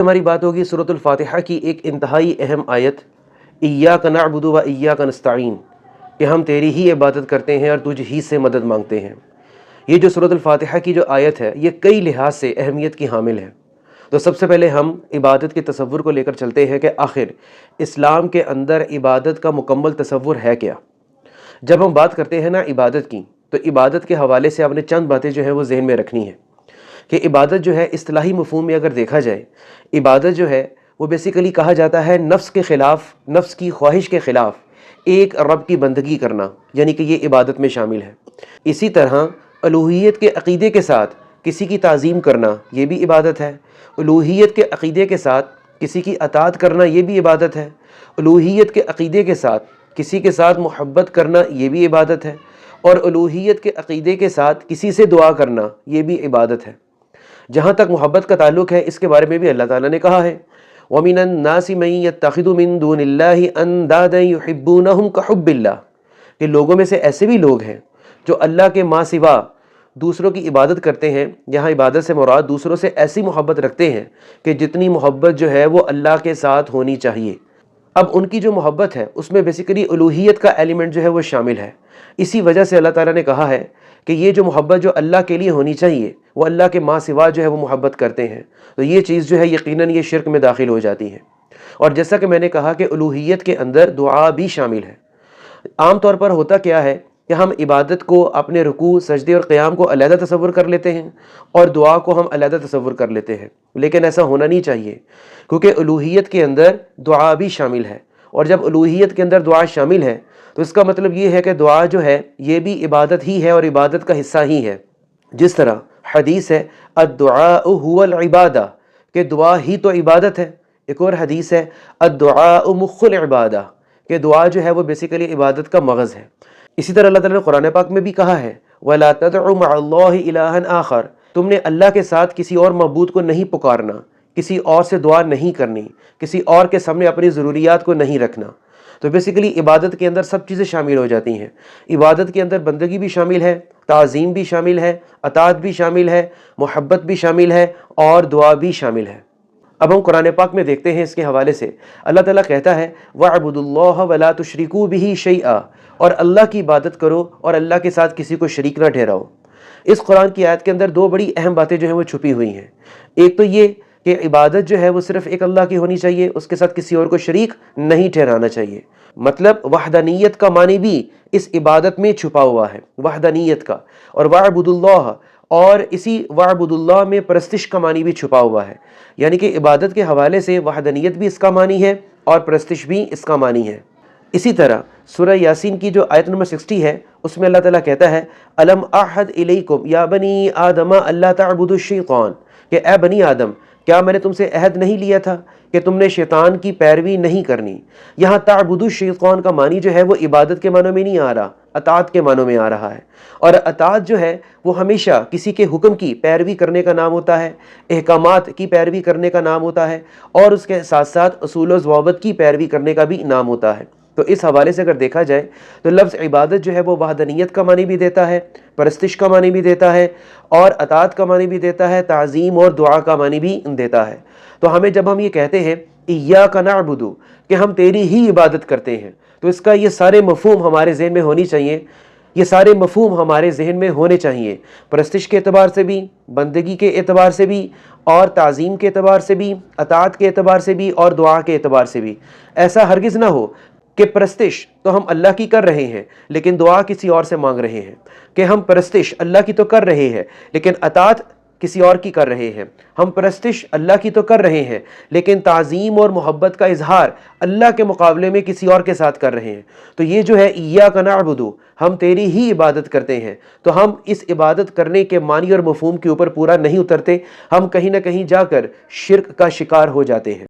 हमारी बात होगी सूरतुल फातिहा की एक इंतहाई अहम आयत, इय्याक नअबुदु व इय्याक नस्तईन, कि हम तेरी ही इबादत करते हैं और तुझ ही से मदद मांगते हैं। ये जो सूरतुल फातिहा की जो आयत है, ये कई लिहाज से अहमियत की हामिल है। तो सबसे पहले हम इबादत के तसव्वुर को लेकर चलते हैं कि आखिर इस्लाम के अंदर इबादत का मुकम्मल तसव्वुर है क्या। जब हम बात करते हैं ना इबादत की, तो इबादत के हवाले से आपने चंद बातें जो है वो जहन में रखनी है कि इबादत जो है इस्तिलाही मफ़हूम में अगर देखा जाए, इबादत जो है वो बेसिकली कहा जाता है नफ्स के ख़िलाफ़, नफ्स की ख्वाहिश के ख़िलाफ़ एक रब की बंदगी करना, यानी कि ये इबादत में शामिल है। इसी तरह अलूहियत के अक़ीदे के साथ किसी की ताज़ीम करना, ये भी इबादत है। अलूहियत के अक़ीदे के साथ किसी की अताअत करना, ये भी इबादत है। अलूहियत के अक़ीदे के साथ किसी के साथ मोहब्बत करना, ये भी इबादत है। और अलूहियत के अक़ीदे के साथ किसी से दुआ करना, ये भी इबादत है। जहाँ तक मोहब्बत का ताल्लुक़ है, इसके बारे में भी अल्लाह ताला ने कहा है, वमिनन नासि मन यत्तखिदु मिन दूनिल्लाहि अंदादन युहिब्बूनहुम कहुब्बिल्लाह, कि लोगों में से ऐसे भी लोग हैं जो अल्लाह के माँ सिवा दूसरों की इबादत करते हैं। यहाँ इबादत से मुराद दूसरों से ऐसी मोहब्बत रखते हैं कि जितनी मोहब्बत जो है वो अल्लाह के साथ होनी चाहिए। अब उनकी जो मोहब्बत है उसमें बेसिकली उलूहियत का एलिमेंट जो है वो शामिल है। इसी वजह से अल्लाह ताला ने कहा है कि ये जो मोहब्बत जो अल्लाह के लिए होनी चाहिए वो अल्लाह के माँ सिवा जो है वो मोहब्बत करते हैं, तो ये चीज़ जो है यकीनन ये शिर्क में दाखिल हो जाती है। और जैसा कि मैंने कहा कि उलूहियत के अंदर दुआ भी शामिल है। आम तौर पर होता क्या है कि हम इबादत को, अपने रुकू, सजदे और क़याम को अलहदा तसव्वुर कर लेते हैं और दुआ को हम अलहदा तसव्वुर कर लेते हैं, लेकिन ऐसा होना नहीं चाहिए, क्योंकि उलूहियत के अंदर दुआ भी शामिल है। और जब उलूहियत के अंदर दुआ शामिल है तो इसका मतलब ये है कि दुआ जो है ये भी इबादत ही है और इबादत का हिस्सा ही है। जिस तरह हदीस है अद्दुआ हुवल इबादा, कि दुआ ही तो इबादत है। एक और हदीस है अद्दुआ मुख्खुल इबादा, कि दुआ जो है वो बेसिकली इबादत का मगज़ है। इसी तरह अल्लाह ताला ने कुरान पाक में भी कहा है, वला तदउ मअल्लाहि इलाहन आखर, तुमने अल्लाह के साथ किसी और मबूद को नहीं पुकारना, किसी और से दुआ नहीं करनी, किसी और के सामने अपनी ज़रूरियात को नहीं रखना। तो बेसिकली इबादत के अंदर सब चीज़ें शामिल हो जाती हैं। इबादत के अंदर बंदगी भी शामिल है, ताज़ीम भी शामिल है, अताअत भी शामिल है, मोहब्बत भी शामिल है और दुआ भी शामिल है। अब हम कुरान पाक में देखते हैं इसके हवाले से, अल्लाह ताला कहता है वअबुदुल्लाह वला तुशरिकू बिही शैआ, और अल्लाह की इबादत करो और अल्लाह के साथ किसी को शरीक ना ठहराओ। इस कुरान की आयत के अंदर दो बड़ी अहम बातें जो हैं वो छुपी हुई हैं। एक तो ये कि इबादत जो है वो सिर्फ एक अल्लाह की होनी चाहिए, उसके साथ किसी और को शरीक नहीं ठहराना चाहिए। मतलब वहदानियत का मानी भी इस इबादत में छुपा हुआ है, वहदानियत का। और वअबुदुल्लाह, और इसी वअबुदुल्लाह में परस्तिश का मानी भी छुपा हुआ है, यानी कि इबादत के हवाले से वहदानियत भी इसका मानी है और परस्तिश भी इसका मानी है। इसी तरह सूरह यासीन की जो आयत नंबर 60 है, उसमें अल्लाह ताला कहता है अलम अहद इलैकुम या बनी आदम अल्ला तअबुदु शैतान, कि ए बनी आदम, क्या मैंने तुमसे अहद नहीं लिया था कि तुमने शैतान की पैरवी नहीं करनी। यहाँ तअबुदु शैतान का मानी जो है वो इबादत के मानों में नहीं आ रहा, अताअत के मानों में आ रहा है। और अताअत जो है वो हमेशा किसी के हुक्म की पैरवी करने का नाम होता है, अहकामात की पैरवी करने का नाम होता है, और उसके साथ साथ उसूल व ज़वाबित की पैरवी करने का भी नाम होता है। तो इस हवाले से अगर देखा जाए तो लफ्ज़ इबादत जो है वो वहदानियत का मानी भी देता है, परस्तिश का मानी भी देता है, और अताअत का मानी भी देता है, ताज़ीम और दुआ का मानी भी देता है। तो हमें जब हम ये कहते हैं इय्याका नअबुदु, कि हम तेरी ही इबादत करते हैं, तो इसका ये सारे मफ़हूम हमारे ज़हन में होनी चाहिए। ये सारे मफ़हूम हमारे जहन में होने चाहिए, परस्तिश के एतबार से भी, बंदगी के एतबार से भी, और ताज़ीम के एतबार से भी, अताअत के एतबार से भी, और दुआ के एतबार से भी। ऐसा हरगिज़ ना हो कि परस्तिश तो हम अल्लाह की कर रहे हैं लेकिन दुआ किसी और से मांग रहे हैं, कि हम परस्तिश अल्लाह की तो कर रहे हैं लेकिन अताअत किसी और की कर रहे हैं। हम परस्तिश अल्लाह की तो कर रहे हैं लेकिन ताज़ीम और मोहब्बत का इजहार अल्लाह के मुकाबले में किसी और के साथ कर रहे हैं। तो ये जो है इय्याका नअबुदु, हम तेरी ही इबादत करते हैं, तो हम इस इबादत करने के मानी और मफ़हूम के ऊपर पूरा नहीं उतरते, हम कहीं ना कहीं जाकर शिर्क का शिकार हो जाते हैं।